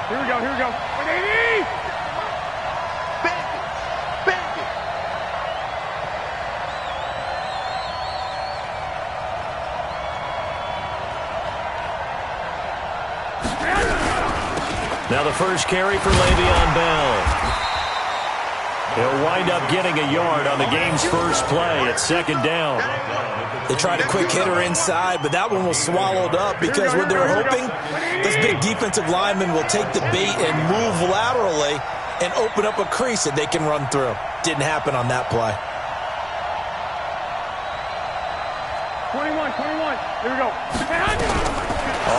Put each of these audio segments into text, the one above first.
Here we go, here we go. 180! Bang it! Bang it! Now the first carry for Le'Veon Bell. He'll wind up getting a yard on the game's first play at second down. They tried a quick hitter inside, but that one was swallowed up because what they were hoping, this big defensive lineman will take the bait and move laterally and open up a crease that they can run through. Didn't happen on that play. 21. Here we go.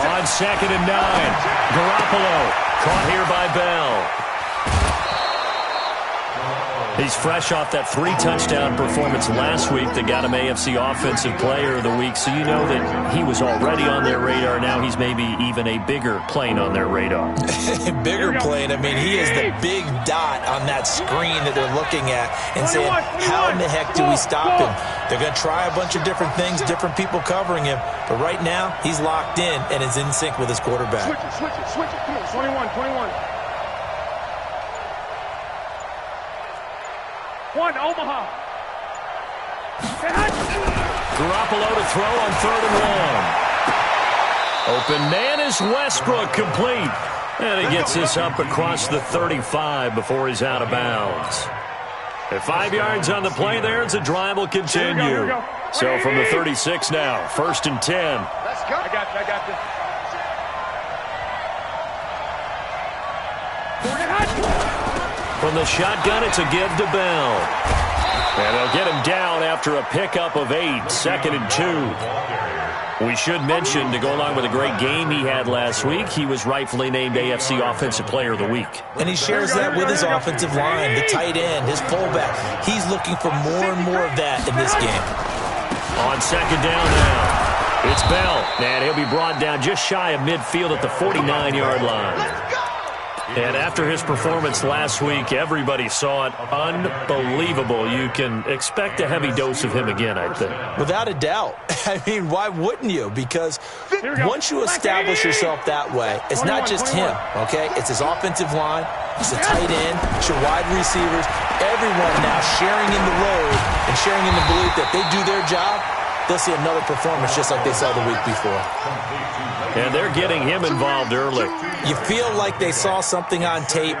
On second and 9, Garoppolo caught here by Bell. He's fresh off that 3-touchdown performance last week that got him AFC Offensive Player of the Week, so you know that he was already on their radar. Now he's maybe even a bigger plane on their radar. Bigger plane. I mean, he is the big dot on that screen that they're looking at and saying, how in the heck do we stop him? They're going to try a bunch of different things, different people covering him, but right now he's locked in and is in sync with his quarterback. Switch it. Come on, 21. One, Omaha. Garoppolo to throw on 3rd and 1. Open man is Westbrook, complete. And he gets this up across the 35 before he's out of bounds. At 5 yards on the play there, the drive will continue. Here we go. So from the 36 now, 1st and 10. Let's go. I got you. From the shotgun, it's a give to Bell. And they'll get him down after a pickup of 8, 2nd and 2. We should mention, to go along with a great game he had last week, he was rightfully named AFC Offensive Player of the Week. And he shares that with his offensive line, the tight end, his fullback. He's looking for more and more of that in this game. On second down now, it's Bell. And he'll be brought down just shy of midfield at the 49-yard line. And after his performance last week, everybody saw it. Unbelievable. You can expect a heavy dose of him again, I think. Without a doubt. I mean, why wouldn't you? Because once you establish yourself that way, it's not just him, okay? It's his offensive line, it's the tight end, it's your wide receivers, everyone now sharing in the load and sharing in the belief that they do their job, they'll see another performance just like they saw the week before. And they're getting him involved early. You feel like they saw something on tape,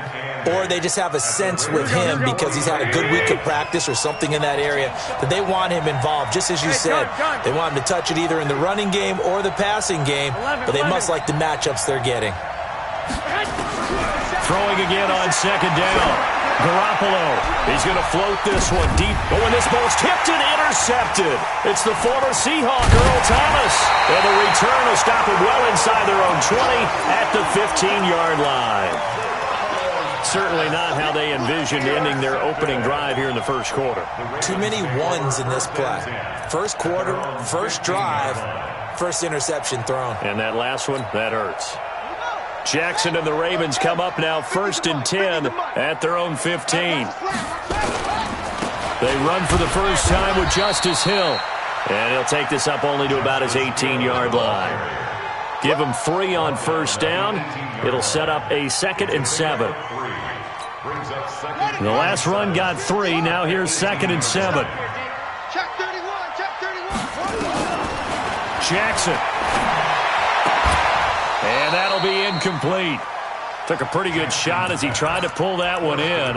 or they just have a sense with him because he's had a good week of practice or something in that area that they want him involved. Just as you said, they want him to touch it either in the running game or the passing game, but they must like the matchups they're getting. Throwing again on second down. Garoppolo, he's going to float this one deep. Oh, and this ball's tipped and intercepted. It's the former Seahawk, Earl Thomas. And the return will stop him well inside their own 20 at the 15-yard line. Certainly not how they envisioned ending their opening drive here in the first quarter. Too many ones in this play. First quarter, first drive, first interception thrown. And that last one, that hurts. Jackson and the Ravens come up now 1st and 10 at their own 15. They run for the first time with Justice Hill. And he'll take this up only to about his 18-yard line. Give him 3 on first down. It'll set up a 2nd and 7. The last run got 3. Now here's 2nd and 7. Check 31. Jackson. And that'll be incomplete. Took a pretty good shot as he tried to pull that one in.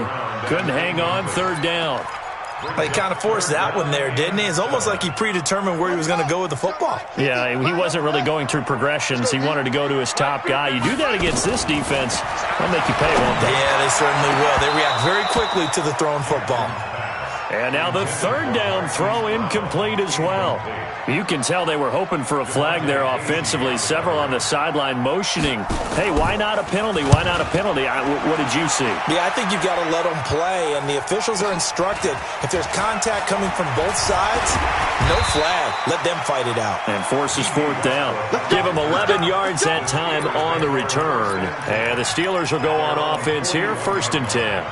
Couldn't hang on, 3rd down. He kind of forced that one there, didn't he? It's almost like he predetermined where he was going to go with the football. Yeah, he wasn't really going through progressions. He wanted to go to his top guy. You do that against this defense, they'll make you pay, won't they? Yeah, they certainly will. They react very quickly to the thrown football. And now the 3rd down throw incomplete as well. You can tell they were hoping for a flag there offensively. Several on the sideline motioning, hey, why not a penalty? Why not a penalty? What did you see? Yeah, I think you've got to let them play, and the officials are instructed. If there's contact coming from both sides, no flag. Let them fight it out. And forces 4th down. Give them 11 yards that time on the return. And the Steelers will go on offense here, 1st and 10.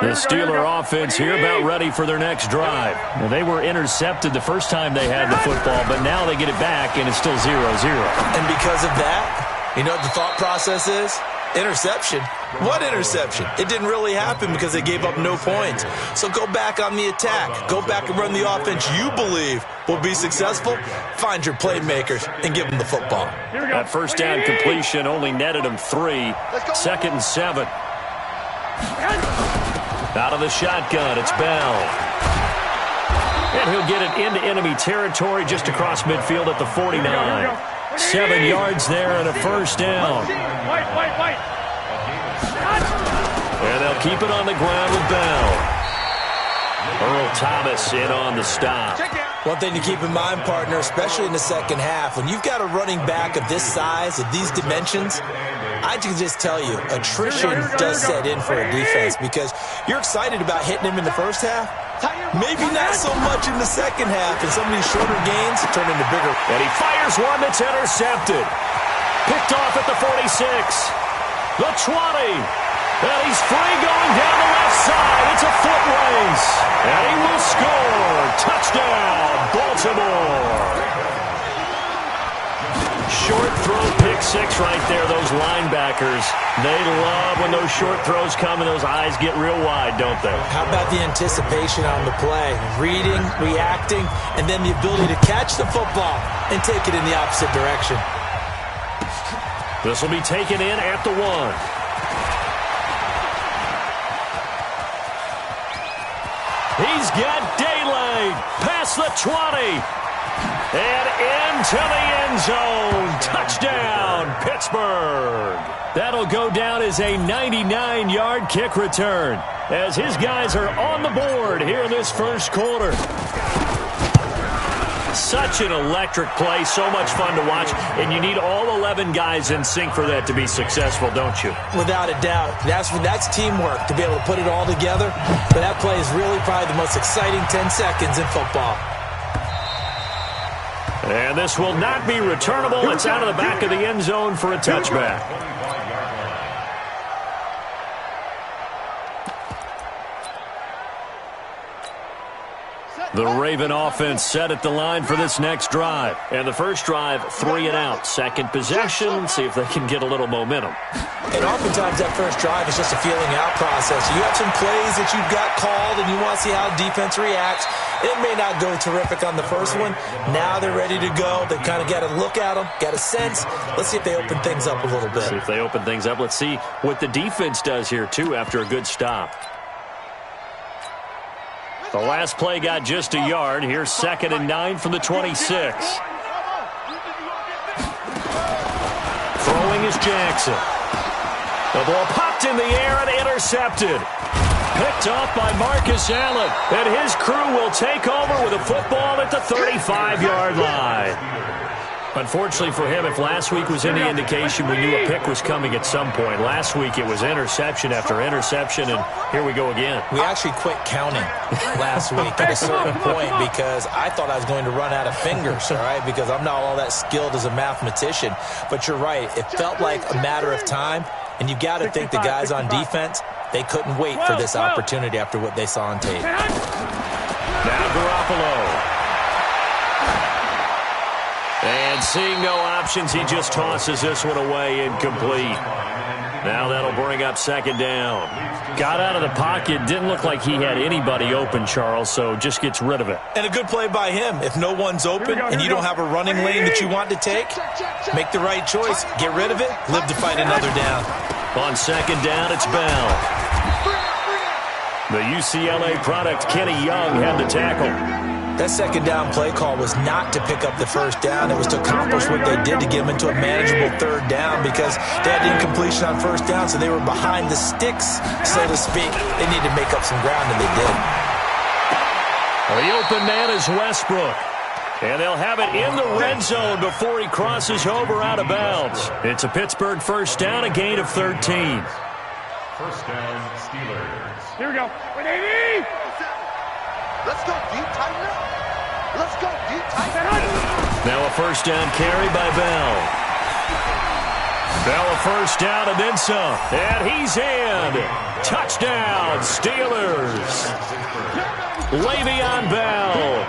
The Steeler offense here about ready for their next drive. Now, they were intercepted the first time they had the football, but now they get it back, and it's still 0-0. And because of that, you know what the thought process is? Interception. What interception? It didn't really happen because they gave up no points. So go back on the attack. Go back and run the offense you believe will be successful. Find your playmakers and give them the football. That first down completion only netted them 3. 2nd and 7. Out of the shotgun, it's Bell. And he'll get it into enemy territory just across midfield at the 49. 7 yards there and a first down. And they'll keep it on the ground with Bell. Earl Thomas in on the stop. One thing to keep in mind, partner, especially in the second half, when you've got a running back of this size, of these dimensions, I can just tell you, attrition does set in for a defense because you're excited about hitting him in the first half. Maybe not so much in the second half, and some of these shorter gains turn into bigger. And he fires one that's intercepted. Picked off at the 46. The 20. And he's free going down the left side. It's a foot race. And he will score. Touchdown, Baltimore. Short throw, pick 6 right there. Those linebackers, they love when those short throws come and those eyes get real wide, don't they? How about the anticipation on the play? Reading, reacting, and then the ability to catch the football and take it in the opposite direction. This will be taken in at the 1. He's got daylight past the 20. And into the end zone. Touchdown, Pittsburgh. That'll go down as a 99-yard kick return as his guys are on the board here in this first quarter. Such an electric play, so much fun to watch, and you need all 11 guys in sync for that to be successful, don't you? Without a doubt. That's teamwork to be able to put it all together, but that play is really probably the most exciting 10 seconds in football. And this will not be returnable. It's out of the back of the end zone for a touchback. The Raven offense set at the line for this next drive. And the first drive, 3 and out. Second possession, see if they can get a little momentum. And oftentimes that first drive is just a feeling out process. You have some plays that you've got called and you want to see how defense reacts. It may not go terrific on the first one. Now they're ready to go. They've kind of got to look at them, got a sense. Let's see if they open things up a little bit. See if they open things up. Let's see what the defense does here, too, after a good stop. The last play got just a yard. Here's 2nd and 9 from the 26. Throwing is Jackson. The ball popped in the air and intercepted. Picked off by Marcus Allen. And his crew will take over with a football at the 35-yard line. Unfortunately for him, if last week was any indication, we knew a pick was coming at some point. Last week it was interception after interception, and here we go again. We actually quit counting last week at a certain point because I thought I was going to run out of fingers, all right, because I'm not all that skilled as a mathematician. But you're right. It felt like a matter of time, and you got to think the guys on defense, they couldn't wait for this opportunity after what they saw on tape. Now Garoppolo. And seeing no options, he just tosses this one away incomplete. Now that'll bring up 2nd down. Got out of the pocket. Didn't look like he had anybody open, Charles, so just gets rid of it. And a good play by him. If no one's open and you don't have a running lane that you want to take, make the right choice. Get rid of it. Live to fight another down. On 2nd down, it's Bell. The UCLA product, Kenny Young, had the tackle. That 2nd down play call was not to pick up the first down. It was to accomplish what they did to get them into a manageable 3rd down because they had incompletion on 1st down, so they were behind the sticks, so to speak. They needed to make up some ground, and they did. Well, the open man is Westbrook. And they'll have it in the red zone before he crosses over out of bounds. It's a Pittsburgh first down, a gain of 13. First down, Steelers. Here we go. 180! Let's go deep, tighten up. Let's go deep, tighten up. Now a first down carry by Bell. Bell a first down and then some. And he's in. Touchdown, Steelers. Le'Veon Bell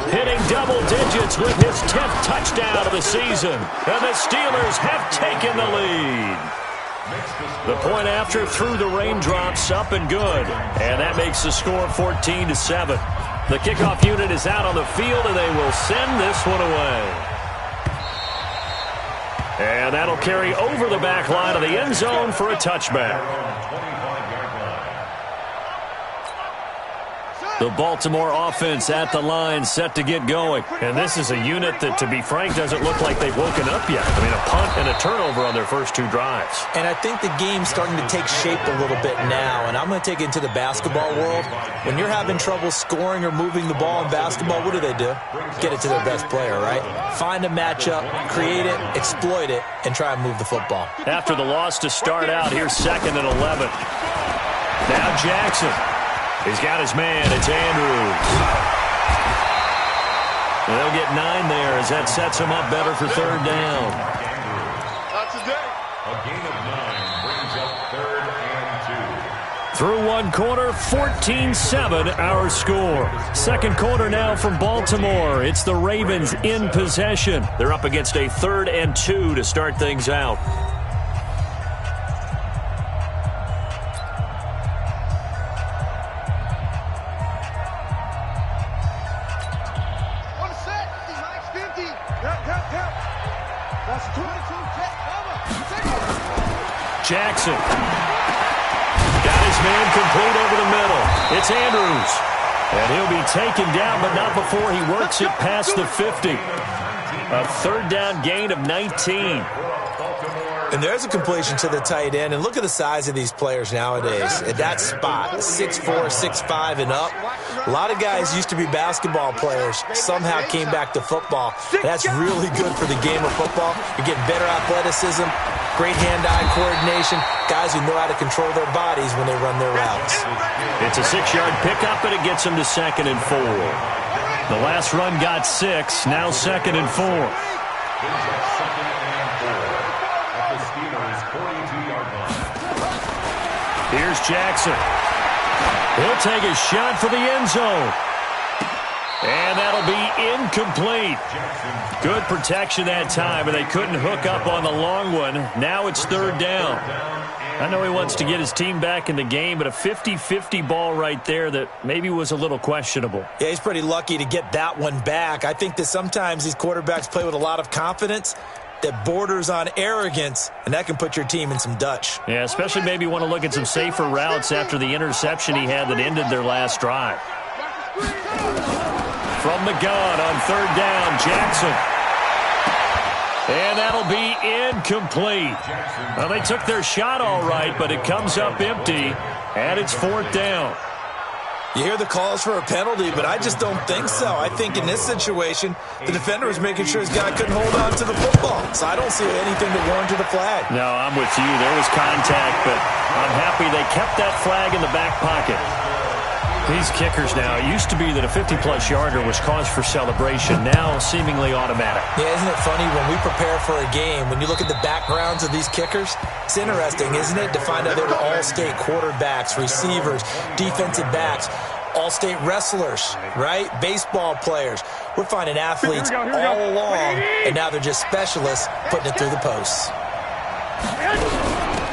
hitting double digits with his 10th touchdown of the season. And the Steelers have taken the lead. The point after threw the raindrops up and good. And that makes the score 14-7. The kickoff unit is out on the field, and they will send this one away. And that'll carry over the back line of the end zone for a touchback. The Baltimore offense at the line set to get going. And this is a unit that, to be frank, doesn't look like they've woken up yet. I mean, a punt and a turnover on their first two drives. And I think the game's starting to take shape a little bit now. And I'm going to take it into the basketball world. When you're having trouble scoring or moving the ball in basketball, what do? Get it to their best player, right? Find a matchup, create it, exploit it, and try and move the football. After the loss to start out, here's 2nd and 11. Now Jackson. He's got his man. It's Andrews. They'll get 9 there as that sets him up better for 3rd down. Not today. A gain of 9 brings up 3rd and 2. Through one quarter, 14-7 our score. Second quarter now from Baltimore. It's the Ravens in possession. They're up against a 3rd and 2 to start things out. Jackson got his man complete over the middle. It's Andrews. And he'll be taken down, but not before he works it past the 50. A 3rd down gain of 19. And there's a completion to the tight end. And look at the size of these players nowadays. At that spot, 6'4", 6'5", and up. A lot of guys used to be basketball players. Somehow came back to football. That's really good for the game of football. You're getting better athleticism, great hand-eye coordination, guys who know how to control their bodies when they run their routes. It's a 6-yard pickup, and it gets them to 2nd and 4. The last run got 6, now 2nd and 4. Here's Jackson. He'll take a shot for the end zone. And that'll be incomplete. Good protection that time, and they couldn't hook up on the long one. Now it's 3rd down. I know he wants to get his team back in the game, but a 50-50 ball right there that maybe was a little questionable. Yeah, he's pretty lucky to get that one back. I think that sometimes these quarterbacks play with a lot of confidence that borders on arrogance, and that can put your team in some Dutch. Yeah, especially maybe want to look at some safer routes after the interception he had that ended their last drive. From the gun on 3rd down, Jackson. And that'll be incomplete. Well, they took their shot all right, but it comes up empty, and it's 4th down. You hear the calls for a penalty, but I just don't think so. I think in this situation, the defender was making sure his guy couldn't hold on to the football. So I don't see anything that warranted a flag. No, I'm with you. There was contact, but I'm happy they kept that flag in the back pocket. These kickers now, it used to be that a 50-plus yarder was cause for celebration. Now seemingly automatic. Yeah, isn't it funny when we prepare for a game, when you look at the backgrounds of these kickers, it's interesting, isn't it, to find out they were all-state quarterbacks, receivers, defensive backs, all-state wrestlers, right? Baseball players. We're finding athletes all along, and now they're just specialists putting it through the posts.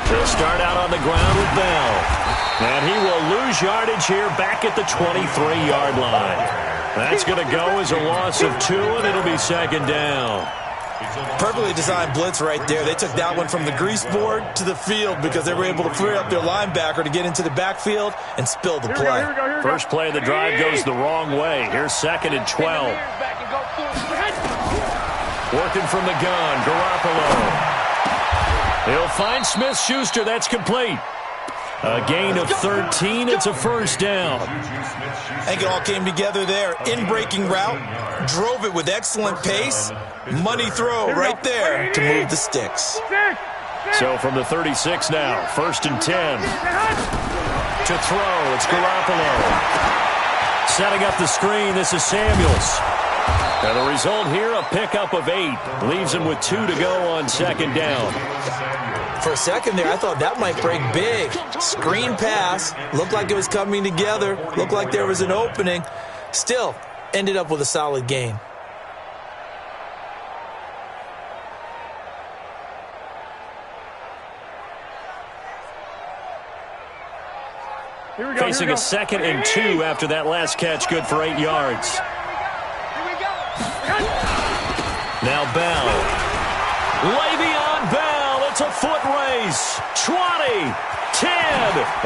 They'll start out on the ground with Bell. And he will lose yardage here back at the 23-yard line. That's going to go as a loss of 2, and it'll be 2nd down. Perfectly designed blitz right there. They took that one from the grease board to the field because they were able to free up their linebacker to get into the backfield and spill the play. First play of the drive goes the wrong way. Here's 2nd and 12. Working from the gun, Garoppolo. He'll find Smith-Schuster. That's complete. A gain of 13. It's a 1st down. I think it all came together there. In-breaking route. Drove it with excellent pace. Money throw right there to move the sticks. So from the 36 now, 1st and 10. To throw, it's Garoppolo. Setting up the screen, this is Samuels. And the result here, a pickup of 8. Leaves him with 2 to go on second down. For a second there, I thought that might break big. Screen pass. Looked like it was coming together. Looked like there was an opening. Still, ended up with a solid gain. Facing a 2nd and 2 after that last catch, good for 8 yards. Now Bell. Le'Veon Bell, it's a foot race. 20, 10,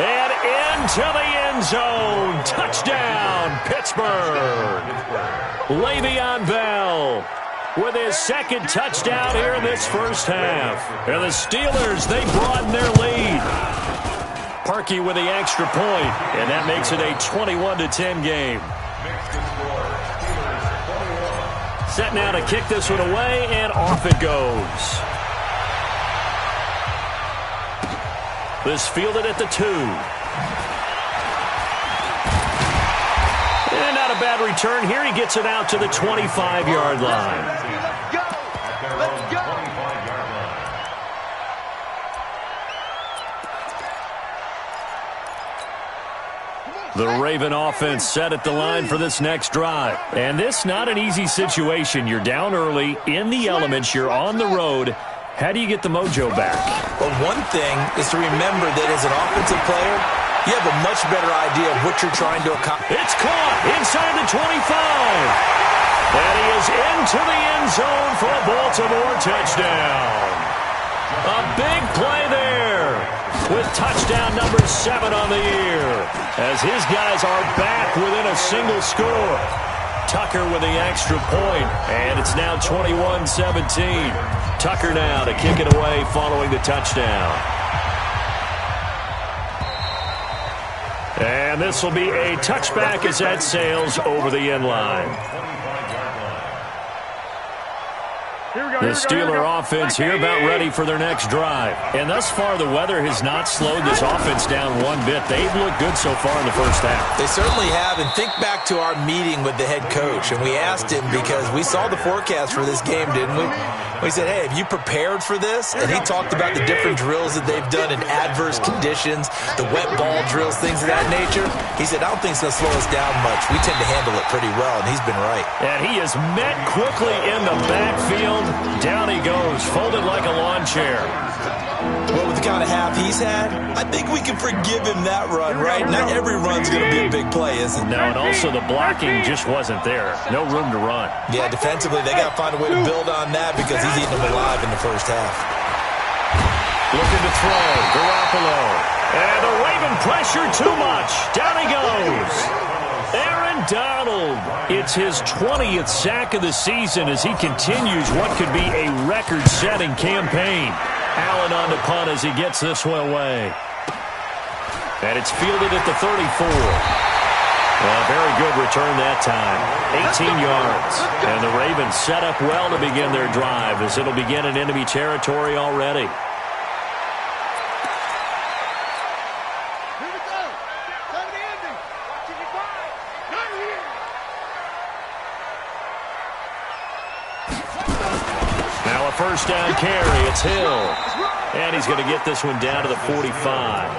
and into the end zone. Touchdown, Pittsburgh. Le'Veon Bell with his 2nd touchdown here in this first half. And the Steelers, they broaden their lead. Parkey with the extra point, and that makes it a 21-10 game. Set now to kick this one away, and off it goes. This fielded at the 2. And not a bad return here. He gets it out to the 25-yard line. Let's go! The Raven offense set at the line for this next drive. And this not an easy situation. You're down early, in the elements, you're on the road. How do you get the mojo back? Well, one thing is to remember that as an offensive player, you have a much better idea of what you're trying to accomplish. It's caught inside the 25. And he is into the end zone for a Baltimore touchdown. A big play there with touchdown number 7 on the year as his guys are back within a single score. Tucker with the extra point, and it's now 21-17. Tucker now to kick it away following the touchdown. And this will be a touchback as that sails over the end line. The Steeler offense here about ready for their next drive. And thus far, the weather has not slowed this offense down one bit. They've looked good so far in the first half. They certainly have. And think back to our meeting with the head coach. And we asked him because we saw the forecast for this game, didn't we? We said, hey, have you prepared for this? And he talked about the different drills that they've done in adverse conditions, the wet ball drills, things of that nature. He said, I don't think it's going to slow us down much. We tend to handle it pretty well, and he's been right. And he is met quickly in the backfield. Down he goes, folded like a lawn chair. Well, with the kind of half he's had, I think we can forgive him that run, right? Not every run's going to be a big play, is it? No, and also the blocking just wasn't there. No room to run. Yeah, defensively, they got to find a way to build on that because he's eating them alive in the first half. Looking to throw, Garoppolo. And the Raven pressure too much. Down he goes. Aaron Donald. It's his 20th sack of the season as he continues what could be a record-setting campaign. Allen on the punt as he gets this one away. And it's fielded at the 34. Well, very good return that time. 18 yards. And the Ravens set up well to begin their drive as it'll begin in enemy territory already. Now a first down carry. It's Hill. And he's going to get this one down to the 45.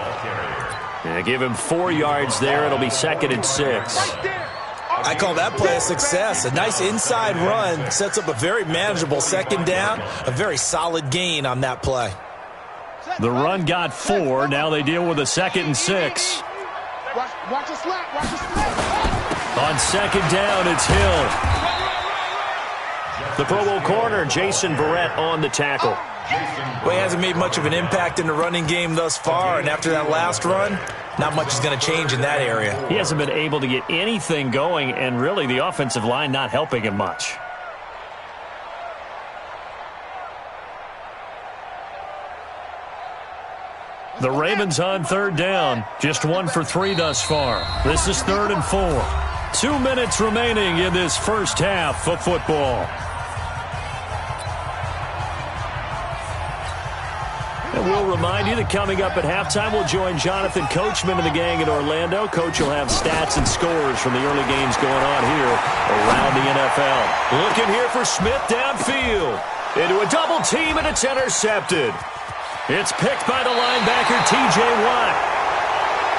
And give him 4 yards there. It'll be 2nd and 6. I call that play a success. A nice inside run sets up a very manageable second down. A very solid gain on that play. The run got 4. Now they deal with a 2nd and 6. Watch the slap. Watch the slap. On second down, it's Hill. The Pro Bowl corner, Jason Verrett on the tackle. Well, he hasn't made much of an impact in the running game thus far, and after that last run, not much is going to change in that area. He hasn't been able to get anything going, and really the offensive line not helping him much. The Ravens on third down, just 1 for 3 thus far. This is 3rd and 4. 2 minutes remaining in this first half of football. And we'll remind you that coming up at halftime, we'll join Jonathan Coachman and the gang in Orlando. Coach will have stats and scores from the early games going on here around the NFL. Looking here for Smith downfield. Into a double team, and it's intercepted. It's picked by the linebacker, T.J. Watt.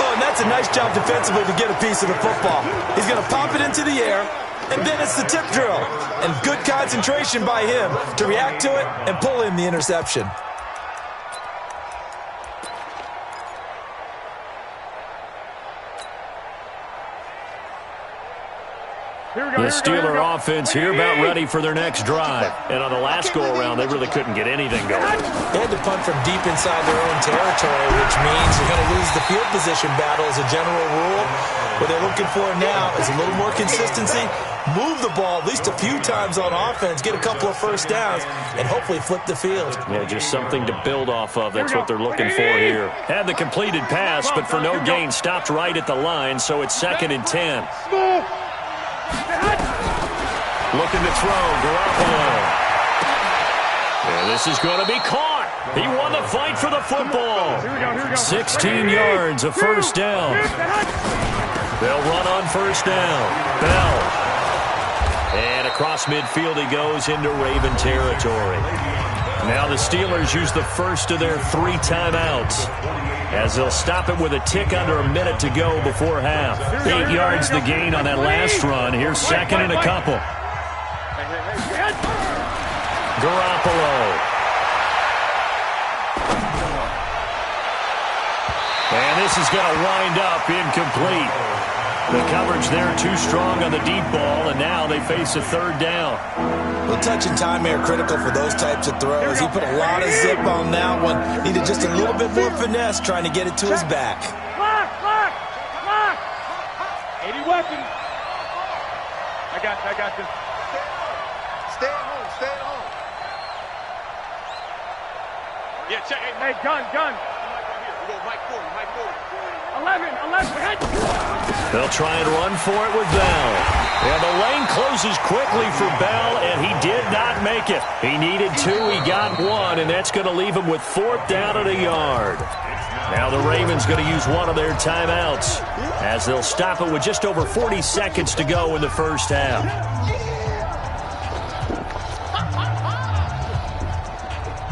Oh, and that's a nice job defensively to get a piece of the football. He's going to pop it into the air, and then it's the tip drill. And good concentration by him to react to it and pull in the interception. The Steeler offense here about ready for their next drive. And on the last go-around, they really couldn't get anything going. They had to punt from deep inside their own territory, which means you're going to lose the field position battle as a general rule. What they're looking for now is a little more consistency, move the ball at least a few times on offense, get a couple of first downs, and hopefully flip the field. Yeah, just something to build off of. That's what they're looking for here. Had the completed pass, but for no gain, stopped right at the line, so it's 2nd and 10. Looking to throw, Garoppolo. And this is going to be caught. He won the fight for the football. 16 yards, a first down. They'll run on first down. Bell. And across midfield he goes into Raven territory. Now the Steelers use the first of their 3 timeouts, as they'll stop it with a tick under a minute to go before half. 8 yards the gain on that last run. Here's 2nd and a couple. Garoppolo. And this is going to wind up incomplete. The coverage there too strong on the deep ball, and now they face a 3rd down. Well, touch and time are critical for those types of throws. He put a lot of zip on that one. Needed just a little bit more finesse trying to get it to his back. Lock! 80 weapons. I got this. Stay at home. Yeah, check it. Hey, gun. We go Mike 40. 11, hit! They'll try and run for it with Bell. And the lane closes quickly for Bell, and he did not make it. He needed 2, he got 1, and that's going to leave him with 4th down at a yard. Now the Ravens going to use one of their timeouts, as they'll stop it with just over 40 seconds to go in the first half.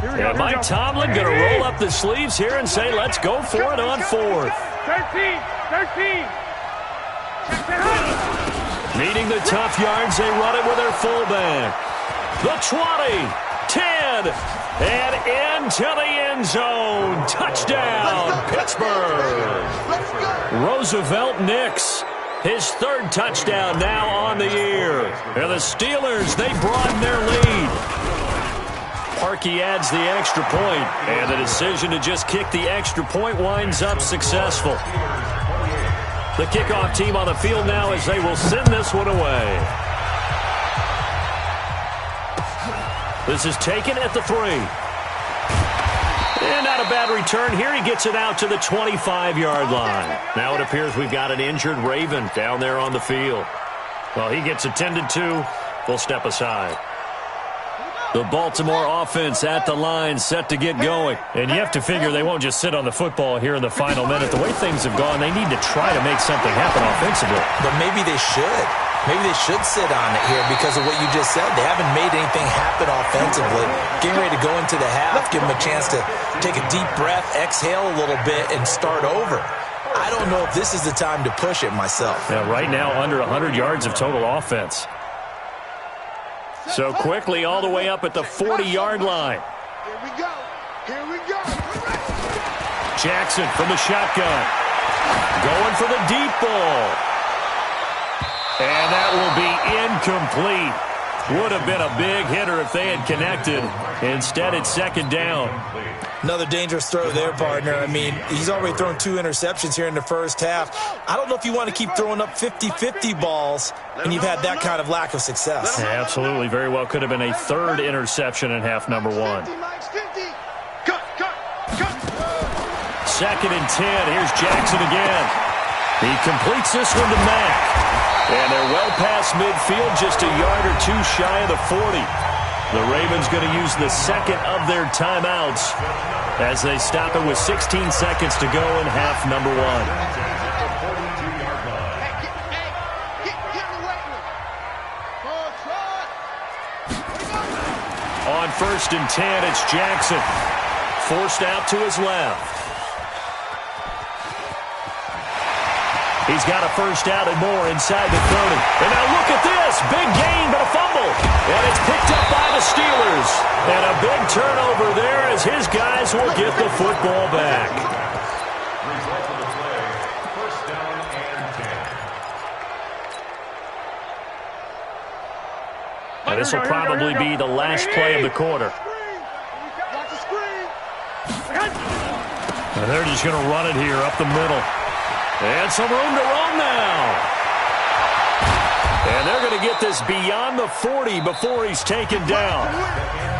And Mike Tomlin going to roll up the sleeves here and say, let's go for it on 4th. 13. Needing the tough yards, they run it with their fullback. The 20, 10, and into the end zone. Touchdown, Pittsburgh. Roosevelt Nix, his 3rd touchdown now on the year. And the Steelers, they broaden their lead. Parkey adds the extra point, and the decision to just kick the extra point winds up successful. The kickoff team on the field now as they will send this one away. This is taken at the 3. And not a bad return here. He gets it out to the 25-yard line. Now it appears we've got an injured Raven down there on the field. Well, he gets attended to. We'll step aside. The Baltimore offense at the line, set to get going. And you have to figure they won't just sit on the football here in the final minute. The way things have gone, they need to try to make something happen offensively. But maybe they should. Maybe they should sit on it here because of what you just said. They haven't made anything happen offensively. Getting ready to go into the half, give them a chance to take a deep breath, exhale a little bit, and start over. I don't know if this is the time to push it myself. Yeah, right now under 100 yards of total offense. So quickly all the way up at the 40-yard line. Here we go. Jackson from the shotgun. Going for the deep ball. And that will be incomplete. Would have been a big hitter if they had connected. Instead, it's 2nd down. Another dangerous throw there, partner. I mean, he's already thrown 2 interceptions here in the first half. I don't know if you want to keep throwing up 50-50 balls, and you've had that kind of lack of success. Yeah, absolutely. Very well could have been a 3rd interception in half number 1. 2nd and 10. Here's Jackson again. He completes this one to Mack. And they're well past midfield, just a yard or 2 shy of the 40. The Ravens going to use the second of their timeouts as they stop it with 16 seconds to go in half number 1. On 1st and 10, it's Jackson. Forced out to his left. He's got a first out and more inside the 30. And now look at this. Big gain, but a fumble. And it's picked up by the Steelers. And a big turnover there as his guys will get the football back. Result of the play, first down and 10. And this will probably be the last play of the quarter. And they're just going to run it here up the middle. And some room to run now. And they're going to get this beyond the 40 before he's taken down.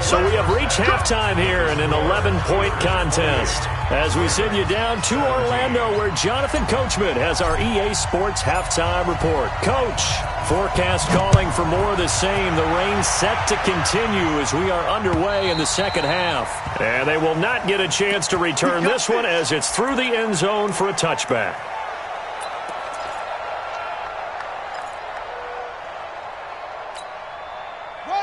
So we have reached halftime here in an 11-point contest. As we send you down to Orlando, where Jonathan Coachman has our EA Sports halftime report. Coach, forecast calling for more of the same. The rain set to continue as we are underway in the second half. And they will not get a chance to return this one as it's through the end zone for a touchback.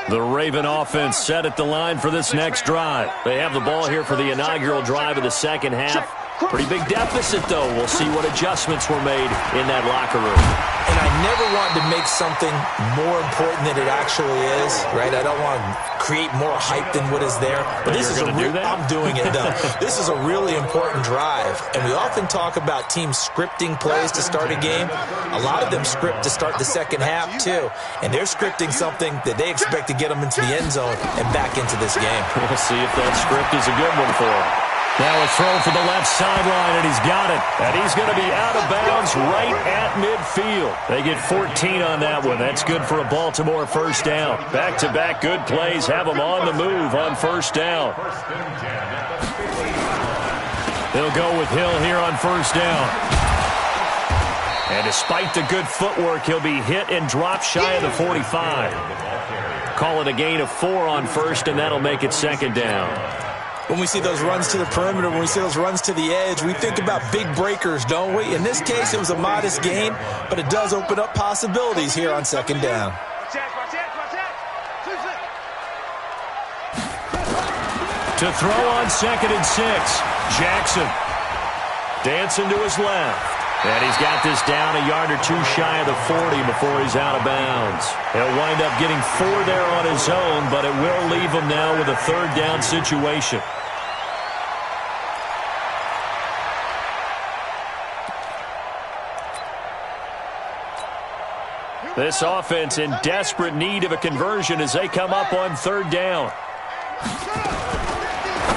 The Raven offense set at the line for this next drive. They have the ball here for the inaugural drive of the second half. Pretty big deficit, though. We'll see what adjustments were made in that locker room. And I never wanted to make something more important than it actually is, right? I don't want to create more hype than what is there. But this is I'm doing it, though. This is a really important drive. And we often talk about teams scripting plays to start a game. A lot of them script to start the second half, too. And they're scripting something that they expect to get them into the end zone and back into this game. We'll see if that script is a good one for them. Now a throw for the left sideline, and he's got it. And he's going to be out of bounds right at midfield. They get 14 on that one. That's good for a Baltimore first down. Back-to-back good plays have them on the move on first down. They'll go with Hill here on first down. And despite the good footwork, he'll be hit and dropped shy of the 45. Call it a gain of 4 on first, and that'll make it second down. When we see those runs to the perimeter, when we see those runs to the edge, we think about big breakers, don't we? In this case, it was a modest gain, but it does open up possibilities here on second down. To throw on 2nd and 6, Jackson dancing to his left. And he's got this down a yard or 2 shy of the 40 before he's out of bounds. He'll wind up getting 4 there on his own, but it will leave him now with a third down situation. This offense in desperate need of a conversion as they come up on third down.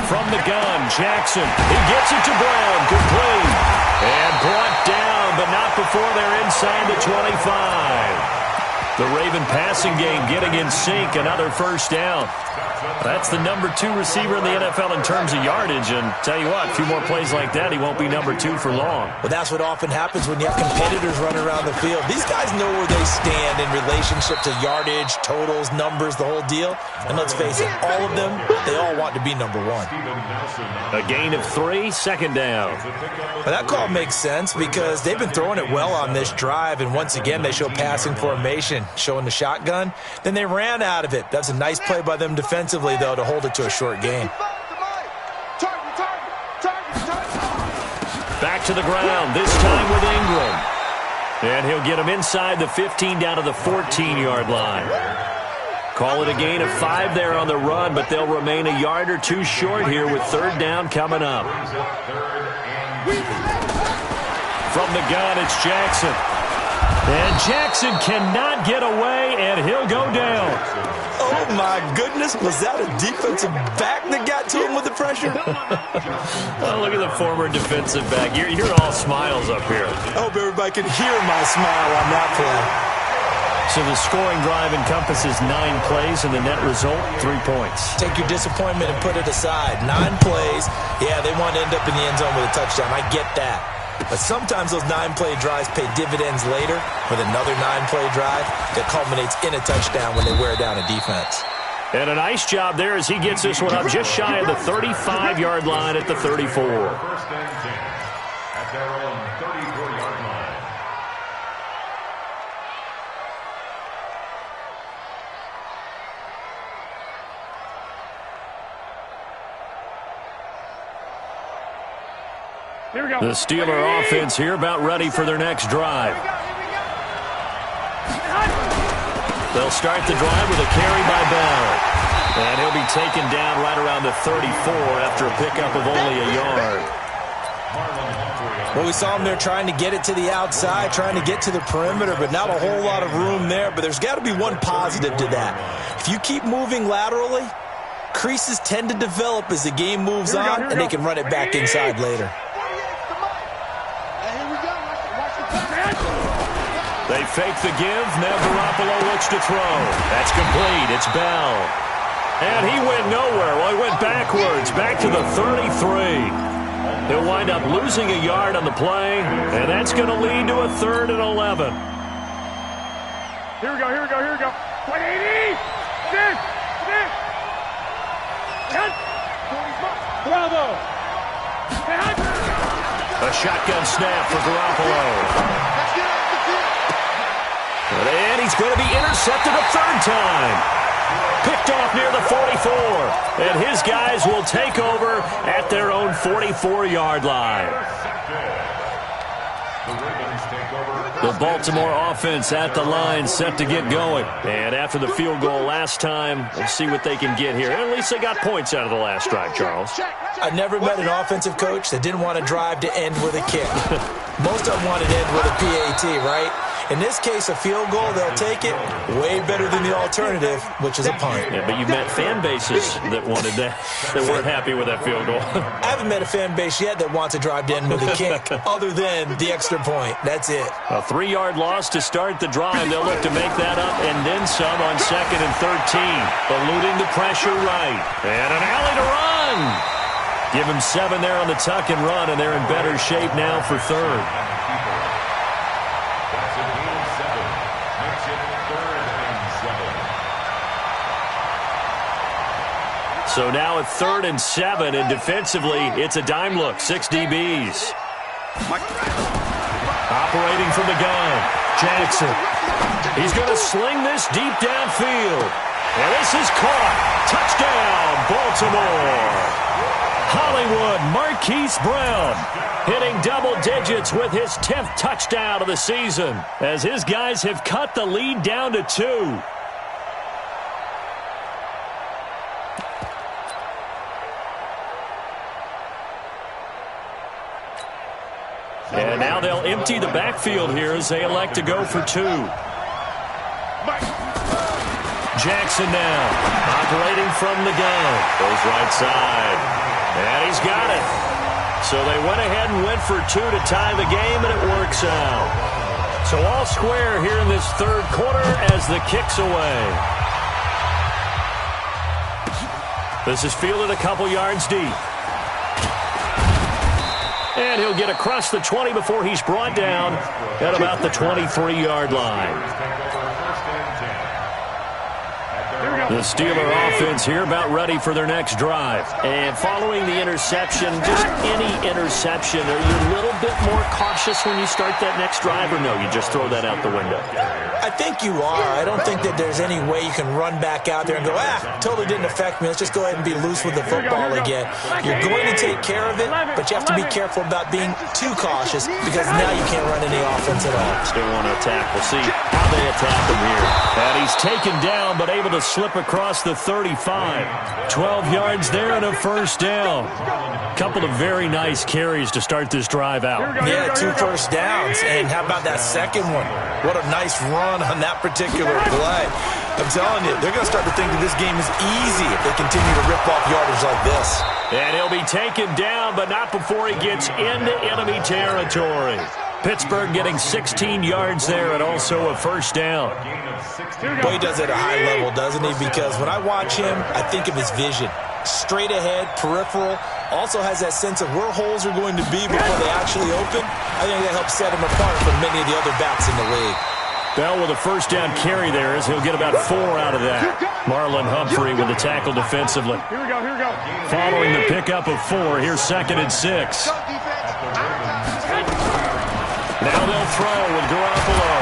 From the gun, Jackson. He gets it to Brown. Complete. And brought down, but not before they're inside the 25. The Raven passing game getting in sync. Another first down. That's the number 2 receiver in the NFL in terms of yardage. And tell you what, a few more plays like that, he won't be number 2 for long. Well, that's what often happens when you have competitors running around the field. These guys know where they stand in relationship to yardage, totals, numbers, the whole deal. And let's face it, all of them, they all want to be number 1. A gain of 3, second down. Well, that call makes sense because they've been throwing it well on this drive. And once again, they show passing formation, showing the shotgun. Then they ran out of it. That's a nice play by them defensively, though, to hold it to a short gain. Back to the ground, this time with Ingram. And he'll get him inside the 15 down to the 14-yard line. Call it a gain of 5 there on the run, but they'll remain a yard or 2 short here with third down coming up. From the gun, it's Jackson. And Jackson cannot get away, and he'll go down. Oh, my goodness. Was that a defensive back that got to him with the pressure? Oh, look at the former defensive back. You're all smiles up here. I hope everybody can hear my smile on that play. So the scoring drive encompasses 9 plays, and the net result, 3 points. Take your disappointment and put it aside. 9 plays. Yeah, they want to end up in the end zone with a touchdown. I get that. But sometimes those 9-play drives pay dividends later with another 9-play drive that culminates in a touchdown when they wear down a defense. And a nice job there as he gets this one up just shy of the 35-yard line at the 34. First and 10 at their own 34-yard line. Here we go. The Steeler offense here about ready for their next drive. They'll start the drive with a carry by Bell. And he'll be taken down right around the 34 after a pickup of only a yard. Well, we saw him there trying to get it to the outside, trying to get to the perimeter, but not a whole lot of room there. But there's got to be one positive to that. If you keep moving laterally, creases tend to develop as the game moves on, and they can run it back inside later. They fake the give. Now Garoppolo looks to throw. That's complete. It's Bell. And he went nowhere. Well, he went backwards, back to the 33. He'll wind up losing a yard on the play, and that's going to lead to a 3rd and 11. Here we go, here we go, here we go. 180! Bravo! A shotgun snap for Garoppolo. And he's going to be intercepted a 3rd time. Picked off near the 44. And his guys will take over at their own 44-yard line. The Baltimore offense at the line set to get going. And after the field goal last time, we'll see what they can get here. And at least they got points out of the last drive, Charles. I never met an offensive coach that didn't want to drive to end with a kick. Most of them wanted to end with a PAT, right? In this case, a field goal, they'll take it. Way better than the alternative, which is a punt. Yeah, but you've met fan bases that wanted that, that weren't happy with that field goal. I haven't met a fan base yet that wants to drive to end with a kick, other than the extra point. That's it. A 3-yard loss to start the drive. They'll look to make that up and then some on 2nd and 13. Eluding the pressure right. And an alley to run. Give him 7 there on the tuck and run, and they're in better shape now for 3rd. So now at 3rd and 7, and defensively, it's a dime look. 6 DBs. Operating from the gun, Jackson. He's going to sling this deep downfield. And this is caught. Touchdown, Baltimore. Hollywood Marquise Brown hitting double digits with his 10th touchdown of the season as his guys have cut the lead down to 2. And now they'll empty the backfield here as they elect to go for 2. Jackson now, operating from the gun. Goes right side. And he's got it. So they went ahead and went for 2 to tie the game, and it works out. So all square here in this 3rd quarter as the kick's away. This is fielded a couple yards deep. And he'll get across the 20 before he's brought down at about the 23-yard line. The Steeler offense here about ready for their next drive. And following the interception, just any interception, are you a little bit more cautious when you start that next drive, or no, you just throw that out the window? I think you are. I don't think that there's any way you can run back out there and go, totally didn't affect me. Let's just go ahead and be loose with the football again. You're going to take care of it, but you have to be careful about being too cautious because now you can't run any offense at all. Still want to attack. We'll see how they attack him here. And he's taken down, but able to slip across the 35. 12 yards there and a 1st down. Couple of very nice carries to start this drive out. Yeah, 2 first downs. And how about that second one? What a nice run on that particular play. I'm telling you, they're going to start to think that this game is easy if they continue to rip off yardage like this. And he'll be taken down, but not before he gets into enemy territory. Pittsburgh getting 16 yards there and also a 1st down. Boy, he does it at a high level, doesn't he? Because when I watch him, I think of his vision. Straight ahead, peripheral. Also has that sense of where holes are going to be before they actually open. I think that helps set him apart from many of the other backs in the league. Bell with a 1st down carry there as he'll get about 4 out of that. Marlon Humphrey with the tackle defensively. Here we go. Following the pickup of 4, here's 2nd and 6. Now they'll throw with Garoppolo.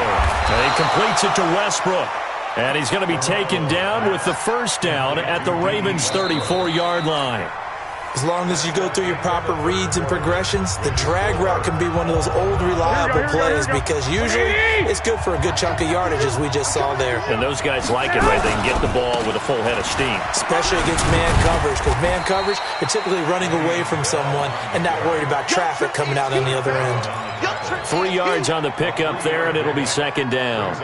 And he completes it to Westbrook. And he's going to be taken down with the first down at the Ravens' 34-yard line. As long as you go through your proper reads and progressions, the drag route can be one of those old reliable plays because usually it's good for a good chunk of yardage, as we just saw there. And those guys like it, right? They can get the ball with a full head of steam. Especially against man coverage, because man coverage, you're typically running away from someone and not worried about traffic coming out on the other end. 3 yards on the pickup there, and it'll be 2nd down.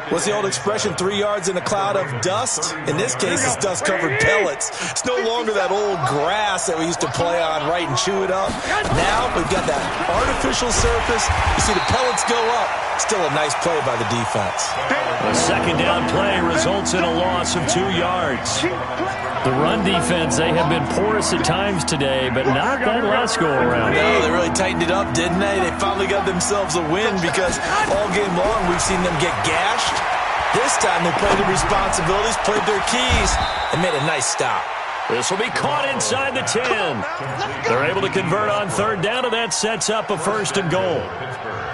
What's the old expression, 3 yards in a cloud of dust? In this case, it's dust-covered pellets. It's no longer that old grass that we used to play on, right, and chew it up. Now we've got that artificial surface. You see the pellets go up. Still a nice play by the defense. A 2nd down play results in a loss of 2 yards. The run defense, they have been porous at times today, but not that last go-around. No, they really tightened it up, didn't they? They finally got themselves a win because all game long we've seen them get gashed. This time they played their responsibilities, played their keys, and made a nice stop. This will be caught inside the 10. They're able to convert on 3rd down, and that sets up a 1st and goal.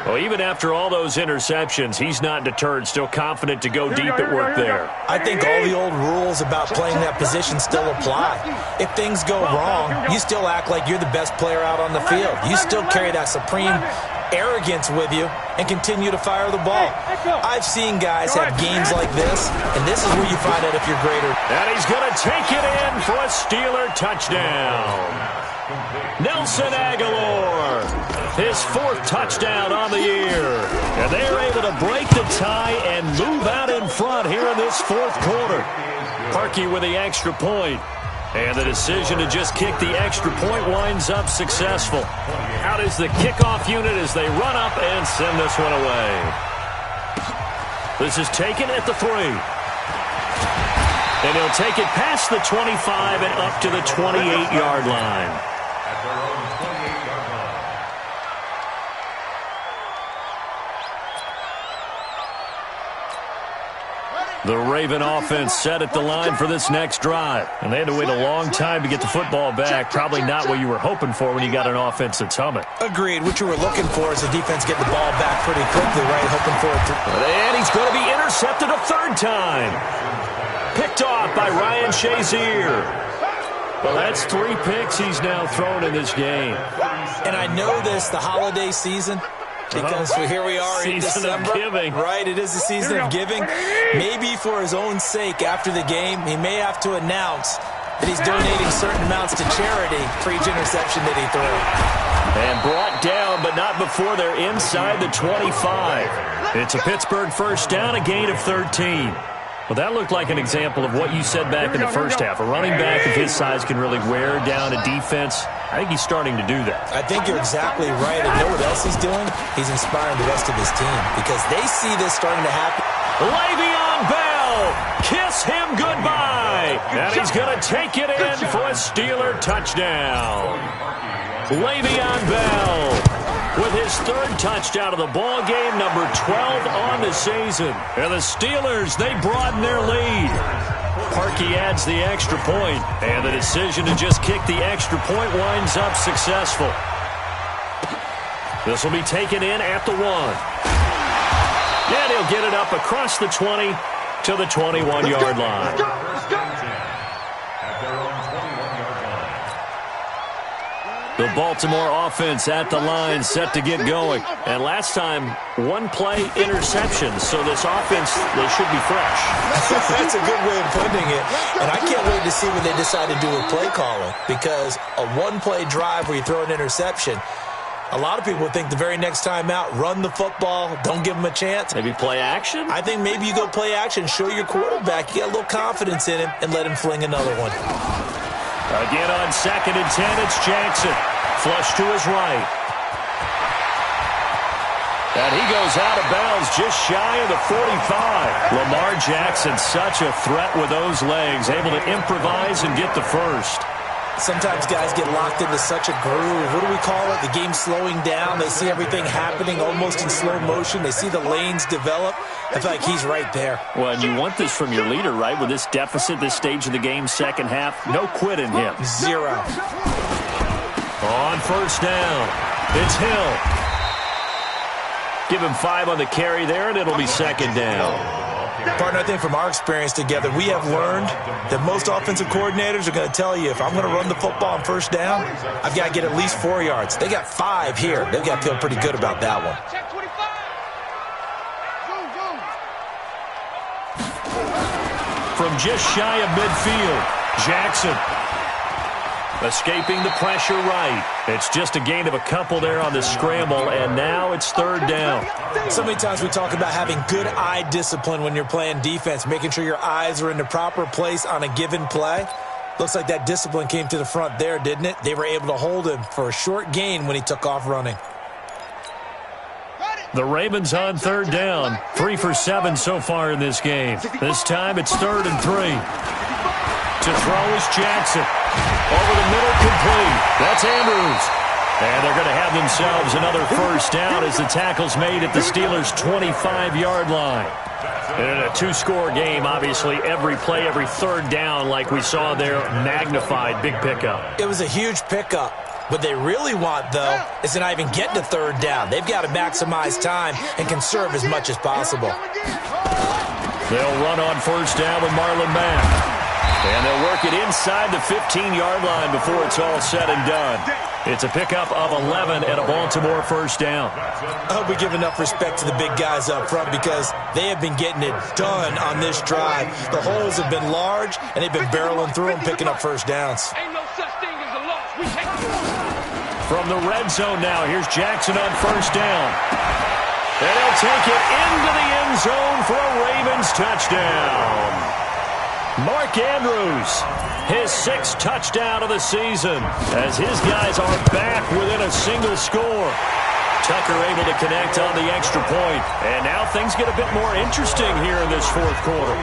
Well, even after all those interceptions, he's not deterred, still confident to go deep at work there. I think all the old rules about playing that position still apply. If things go wrong, you still act like you're the best player out on the field. You still carry that supreme arrogance with you and continue to fire the ball. I've seen guys have games like this, and this is where you find out if you're greater. And he's going to take it in for a Steeler touchdown. Nelson Aguilar, his 4th touchdown on the year. And they're able to break the tie and move out in front here in this 4th quarter. Parkey with the extra point. And the decision to just kick the extra point winds up successful. Out is the kickoff unit as they run up and send this one away. This is taken at the 3. And he'll take it past the 25 and up to the 28-yard line. The Raven offense set at the line for this next drive. And they had to wait a long time to get the football back. Probably not what you were hoping for when you got an offense that's humming. Agreed. What you were looking for is the defense getting the ball back pretty quickly, right? Hoping for it to... And he's going to be intercepted a 3rd time. Picked off by Ryan Shazier. Well, that's 3 picks he's now thrown in this game. And I know this, the holiday season... Because here we are in December, of giving. Right? It is the season of giving. Maybe for his own sake, after the game, he may have to announce that he's donating certain amounts to charity for each interception that he threw. And brought down, but not before they're inside the 25. It's a Pittsburgh 1st down, a gain of 13. Well, that looked like an example of what you said back in the first half. A running back of his size can really wear down a defense. I think he's starting to do that. I think you're exactly right. And you know what else he's doing? He's inspiring the rest of his team because they see this starting to happen. Le'Veon Bell, kiss him goodbye. And he's going to take it in for a Steeler touchdown. Le'Veon Bell with his 3rd touchdown of the ball game, number 12 on the season. And the Steelers, they broaden their lead. Parkey adds the extra point, and the decision to just kick the extra point winds up successful. This will be taken in at the 1. And he'll get it up across the 20 to the 21-yard line. The Baltimore offense at the line, set to get going. And last time, 1-play interception, so this offense, they should be fresh. That's a good way of putting it. And I can't wait to see what they decide to do with play calling, because a 1-play drive where you throw an interception, a lot of people would think the very next time out, run the football, don't give him a chance. Maybe play action? I think maybe you go play action, show your quarterback, you get a little confidence in him, and let him fling another one. Again on 2nd and 10, it's Jackson. Flush to his right. And he goes out of bounds just shy of the 45. Lamar Jackson, such a threat with those legs, able to improvise and get the first. Sometimes guys get locked into such a groove. What do we call it? The game's slowing down. They see everything happening almost in slow motion. They see the lanes develop. I feel like he's right there. Well, and you want this from your leader, right? With this deficit, this stage of the game, second half, no quit in him. Zero. On first down, it's Hill. Give him 5 on the carry there, and it'll be second down. Partner, I think from our experience together, we have learned that most offensive coordinators are going to tell you, if I'm going to run the football on first down, I've got to get at least 4 yards. They got 5 here. They've got to feel pretty good about that one. From just shy of midfield, Jackson escaping the pressure right. It's just a gain of a couple there on the scramble, and now it's third down. So many times we talk about having good eye discipline when you're playing defense, making sure your eyes are in the proper place on a given play. Looks like that discipline came to the front there, didn't it? They were able to hold him for a short gain when he took off running. The Ravens on third down, 3 for 7 so far in this game. This time it's 3rd and 3. To throw is Jackson. Over the middle, complete. That's Andrews. And they're going to have themselves another first down as the tackle's made at the Steelers' 25-yard line. And in a 2-score game, obviously, every play, every third down, like we saw there, magnified, big pickup. It was a huge pickup. What they really want, though, is to not even get to third down. They've got to maximize time and conserve as much as possible. They'll run on first down with Marlon Mack. And they'll work it inside the 15-yard line before it's all said and done. It's a pickup of 11 and a Baltimore first down. I hope we give enough respect to the big guys up front because they have been getting it done on this drive. The holes have been large, and they've been barreling through them, picking up first downs. From the red zone now, here's Jackson on first down. And he'll take it into the end zone for a Ravens touchdown. Mark Andrews, his 6th touchdown of the season, as his guys are back within a single score. Tucker able to connect on the extra point, and now things get a bit more interesting here in this 4th quarter.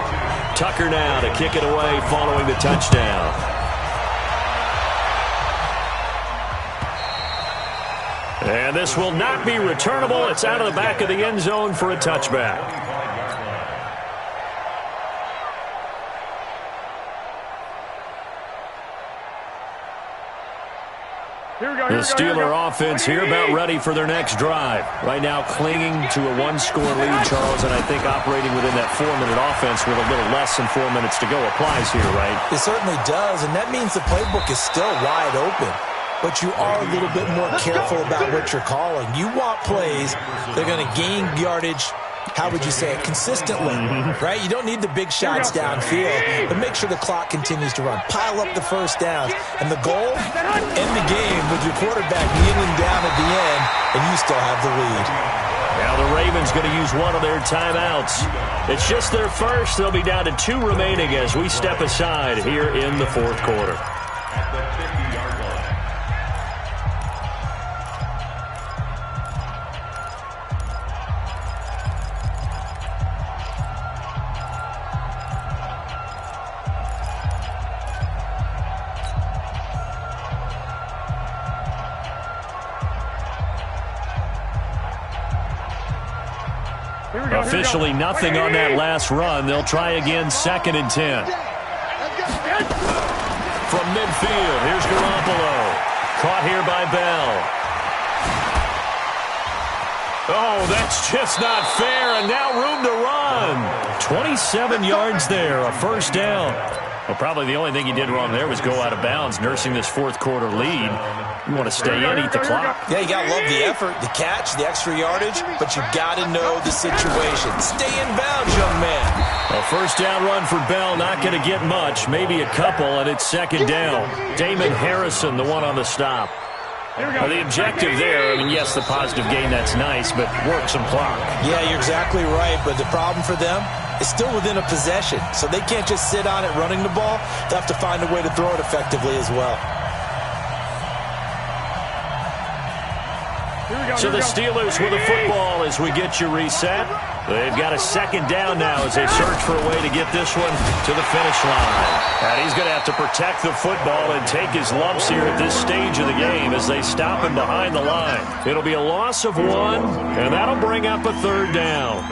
Tucker now to kick it away following the touchdown. And this will not be returnable. It's out of the back of the end zone for a touchback. The Steeler offense here about ready for their next drive. Right now clinging to a 1-score lead, Charles, and I think operating within that 4-minute offense with a little less than 4 minutes to go applies here, right? It certainly does, and that means the playbook is still wide open. But you are a little bit more careful about what you're calling. You want plays that are going to gain yardage, how would you say it, consistently, right? You don't need the big shots downfield, but make sure the clock continues to run. Pile up the first downs. And the goal, end the game with your quarterback kneeling down at the end, and you still have the lead. Now the Ravens going to use one of their timeouts. It's just their first. They'll be down to 2 remaining as we step aside here in the 4th quarter. Officially nothing on that last run. They'll try again, 2nd and 10. From midfield, here's Garoppolo. Caught here by Bell. Oh, that's just not fair, and now room to run. 27 yards there, a first down. Well, probably the only thing he did wrong there was go out of bounds, nursing this 4th quarter lead. You want to stay in, eat the clock. Yeah, you got to love the effort, the catch, the extra yardage, but you got to know the situation. Stay in bounds, young man. A first down run for Bell, not going to get much, maybe a couple, and it's 2nd down. Damon Harrison, the one on the stop. Well, the objective there, I mean, yes, the positive gain, that's nice, but work some clock. Yeah, you're exactly right, but the problem for them is still within a possession, so they can't just sit on it running the ball. They have to find a way to throw it effectively as well. So the Steelers with the football as we get you reset. They've got a second down now as they search for a way to get this one to the finish line. And he's going to have to protect the football and take his lumps here at this stage of the game as they stop him behind the line. It'll be a loss of 1, and that'll bring up a third down.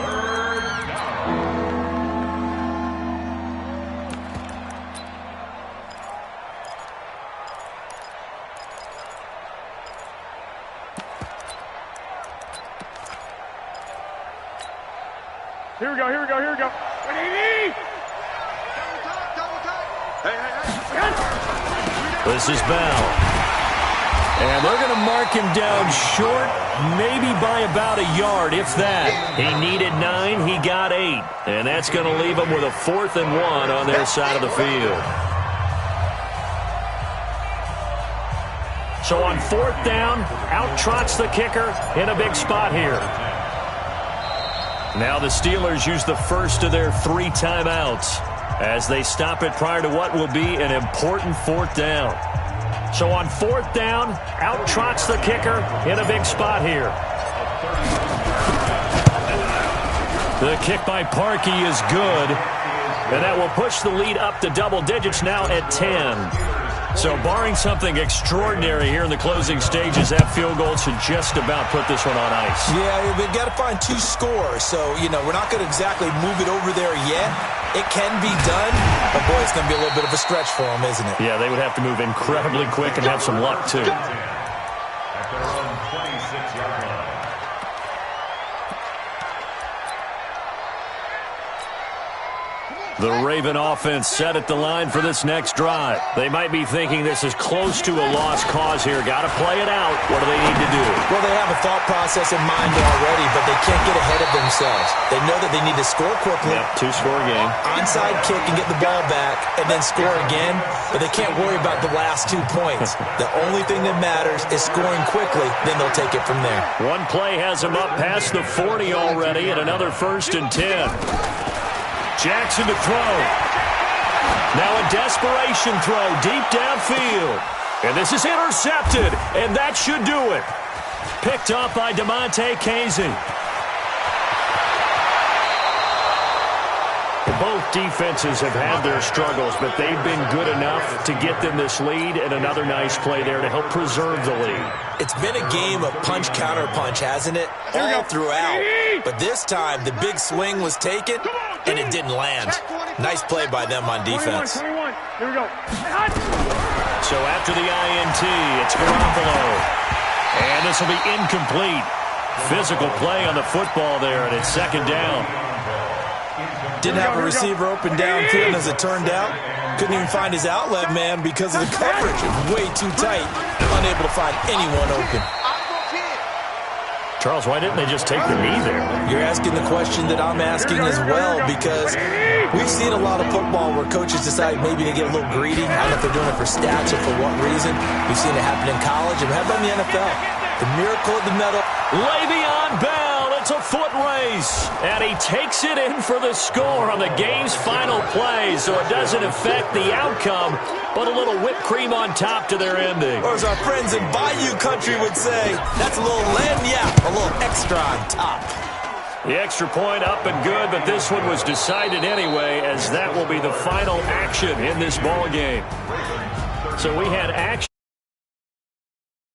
Here we go, here we go, here we go. This is Bell. And they're going to mark him down short, maybe by about a yard, if that. He needed 9, he got 8. And that's going to leave him with a 4th and 1 on their side of the field. So on 4th down, out trots the kicker in a big spot here. Now the Steelers use the first of their 3 timeouts as they stop it prior to what will be an important 4th down. So on 4th down, out trots the kicker in a big spot here. The kick by Parkey is good, and that will push the lead up to double digits now at 10. So barring something extraordinary here in the closing stages, that field goal should just about put this one on ice. Yeah, they've got to find 2 scores. So, we're not going to exactly move it over there yet. It can be done, but boy, it's going to be a little bit of a stretch for them, isn't it? Yeah, they would have to move incredibly quick and have some luck, too. At their own 26-yard line. The Raven offense set at the line for this next drive. They might be thinking this is close to a lost cause here. Got to play it out. What do they need to do? Well, they have a thought process in mind already, but they can't get ahead of themselves. They know that they need to score quickly. Yep, 2-score game. Onside kick and get the ball back and then score again, but they can't worry about the last 2 points. The only thing that matters is scoring quickly, then they'll take it from there. One play has them up past the 40 already, and another 1st and 10. Jackson to throw. Now a desperation throw deep downfield. And this is intercepted, and that should do it. Picked up by DeMonte Casey. Both defenses have had their struggles, but they've been good enough to get them this lead, and another nice play there to help preserve the lead. It's been a game of punch-counter-punch, hasn't it? All throughout. But this time, the big swing was taken, and it didn't land. Nice play by them on defense. 21. Here we go. So after the INT, it's Garoppolo. And this will be incomplete. Physical play on the football there, and it's 2nd down. Didn't have a receiver open downfield, and as it turned out, couldn't even find his outlet man because of the coverage. Way too tight, unable to find anyone open. Charles, why didn't they just take the knee there? You're asking the question that I'm asking as well, because we've seen a lot of football where coaches decide maybe to get a little greedy. I don't know if they're doing it for stats or for what reason. We've seen it happen in college, and how about in the NFL? The miracle of the middle. Le'Veon Bell, it's a foot race. And he takes it in for the score on the game's final play, so it doesn't affect the outcome, but a little whipped cream on top to their ending. Or as our friends in Bayou Country would say, that's a little lagniappe, a little extra on top. The extra point up and good, but this one was decided anyway, as that will be the final action in this ball game. So we had action.